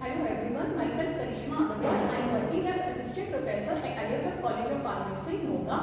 Hello everyone, myself Karishma Aggarwal. I am working as Assistant Professor at ISF College of Pharmacy, Moga.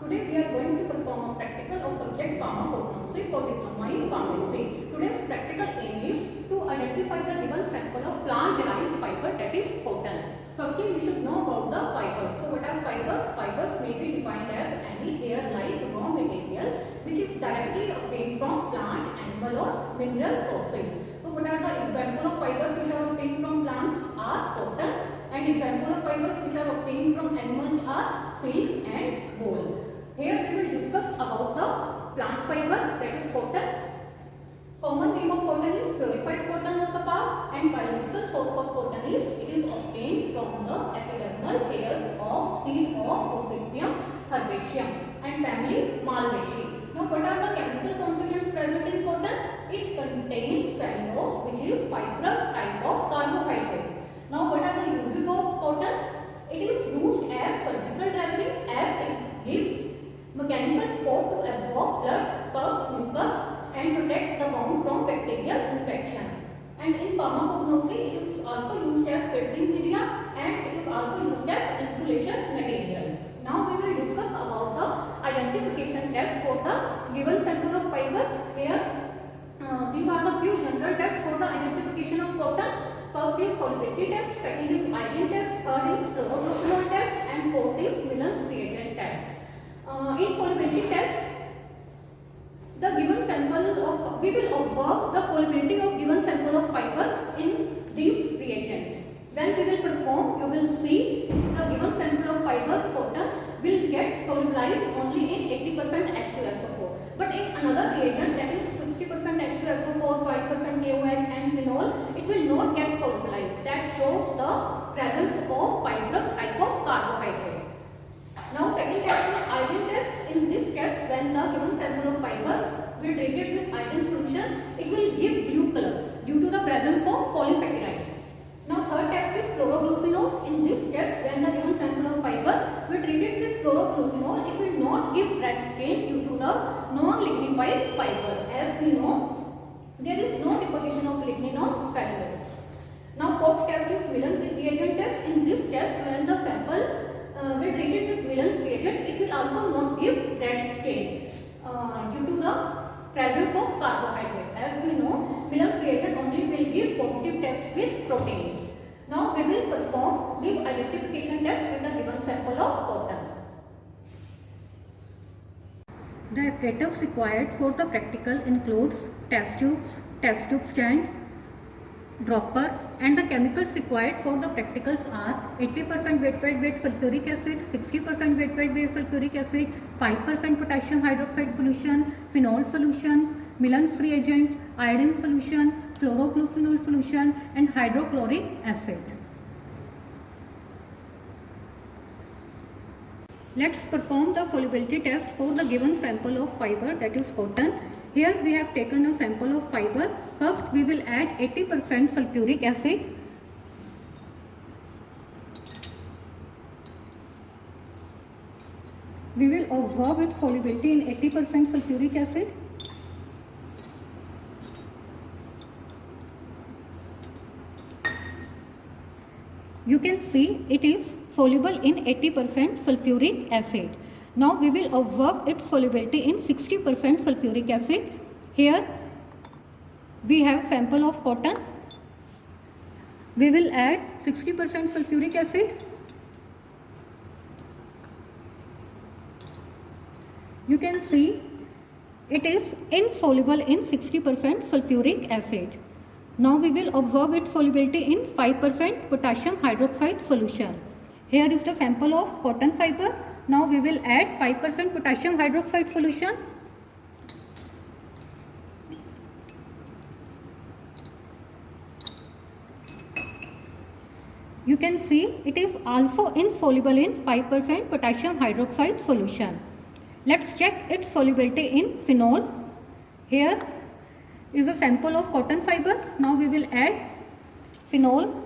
Today we are going to perform a practical of subject pharmacognosy for diploma in pharmacy. Today's practical aim is to identify the given sample of plant-derived fiber, that is cotton. Firstly, we should know about the fibers. So what are fibers? Fibers may be defined as any air-like raw material which is directly obtained from plant, animal or mineral sources. So what are the example of fibers which are obtained from plants are cotton, and example of fibers which are obtained from animals are silk and wool. Here we will discuss about the plant fiber, that is cotton. Common name of cotton is purified cotton of the past, and biological source of cotton is it is obtained from the epidermal hairs of seed of Gossypium herbaceum and family Malvaceae. Now what are the chemical constituents present in cotton? It contains cellulose, which is fibrous type of carbohydrate. Now what are the uses of cotton? It is used as surgical dressing as it gives mechanical support to absorb blood, pus, mucus and protect the wound from bacterial infection. And in pharmacognosy, it is also used as filtering media and it is also used as insulation material. Now we will discuss about the identification test for the given sample of fibers. Here these are the few general tests for the identification of cotton. First is solubility test, second is iodine test, third is fluorochlorinol test and fourth is Millen's reagent test. In solubility test, the given sample of, we will observe the solubility of given sample of fiber in these reagents. When we will perform, you will see the given sample of fibers cotton will get solubilized only in 80% H2SO4. But in another reagent, that is 60% H2SO4, 5% KOH and phenol, it will not get solubilized. That shows the presence of fibrous type of carbohydrate. Now second test is iodine test. In this test, when the given sample of fiber will treated with iodine solution, it will give blue color due to the presence of polysaccharide. Now third test is chloroglucinol. In this test, when the given sample of fiber will treated with chloroglucinol, it will not give red stain due to the non-lignified fiber. As we know, there is no deposition of lignin on cellulose. Now fourth test is Millen's reagent test. In this test, when the sample will treated with Millen's reagent, it will also not give red stain due to the presence of carbohydrate. As we know, Millen's reagent only will give positive test with proteins. Now we will perform this identification test with the given sample of cotton. The apparatus required for the practical includes test tube stand, dropper, and the chemicals required for the practicals are 80% weight sulfuric acid, 60% weight sulfuric acid, 5% potassium hydroxide solution, phenol solutions, Millen's reagent, iodine solution, fluoroglucinol solution and hydrochloric acid. Let's perform the solubility test for the given sample of fiber, that is cotton. Here we have taken a sample of fiber. First we will add 80% sulfuric acid. We will observe its solubility in 80% sulfuric acid. You can see it is soluble in 80% sulfuric acid. Now we will observe its solubility in 60% sulfuric acid. Here we have sample of cotton. We will add 60% sulfuric acid. You can see it is insoluble in 60% sulfuric acid. Now we will observe its solubility in 5% potassium hydroxide solution. Here is the sample of cotton fiber. Now we will add 5% potassium hydroxide solution. You can see it is also insoluble in 5% potassium hydroxide solution. Let's check its solubility in phenol. Here is a sample of cotton fiber. Now we will add phenol.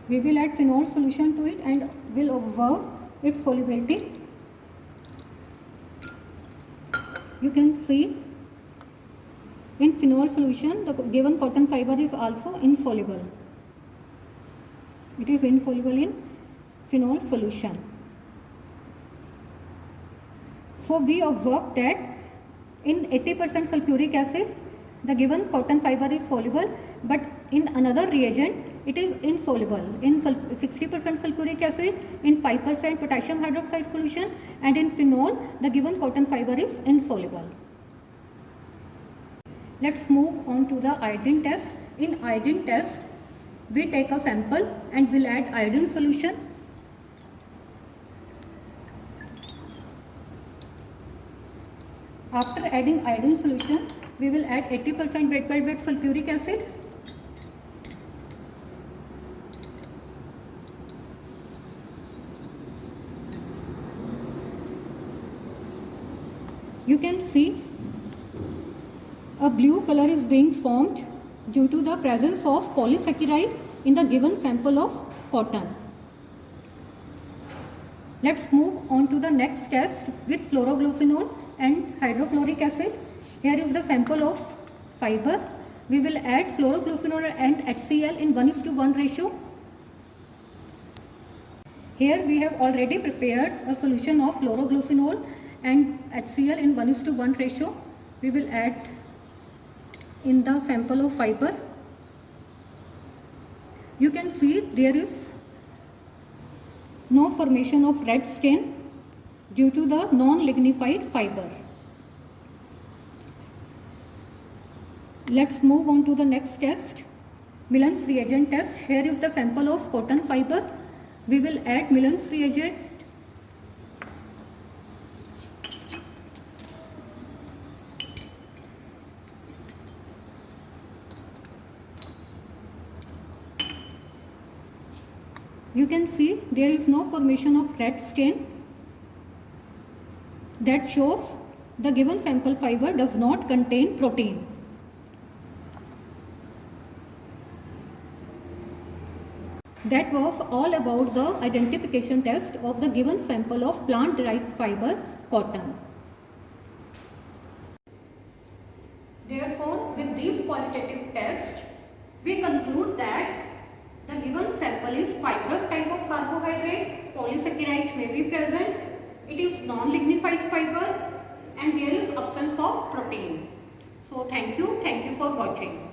We will add phenol solution to it and will observe its solubility. You can see in phenol solution the given cotton fiber is also insoluble. It is insoluble in phenol solution. So we observed that in 80% sulfuric acid the given cotton fiber is soluble, but in another reagent it is insoluble. In 60% sulfuric acid, in 5% potassium hydroxide solution, and in phenol the given cotton fiber is insoluble. Let's move on to the iodine test. In iodine test, we take a sample and will add iodine solution. After adding iodine solution, we will add 80% weight by weight sulfuric acid. You can see a blue color is being formed due to the presence of polysaccharide in the given sample of cotton. Let's move on to the next test with fluoroglucinol and hydrochloric acid. Here is the sample of fiber. We will add fluoroglucinol and HCl in 1:1 ratio. Here we have already prepared a solution of fluoroglucinol and HCl in 1:1 ratio. We will add in the sample of fiber. You can see there is no formation of red stain due to the non-lignified fiber. Let's move on to the next test, Millen's reagent test. Here is the sample of cotton fiber. We will add Millen's reagent. You can see there is no formation of red stain. That shows the given sample fiber does not contain protein. That was all about the identification test of the given sample of plant derived fiber cotton. Therefore, with these qualitative tests, we conclude that the given sample is fibrous type of carbohydrate, polysaccharides may be present, it is non-lignified fiber, and there is absence of protein. So thank you for watching.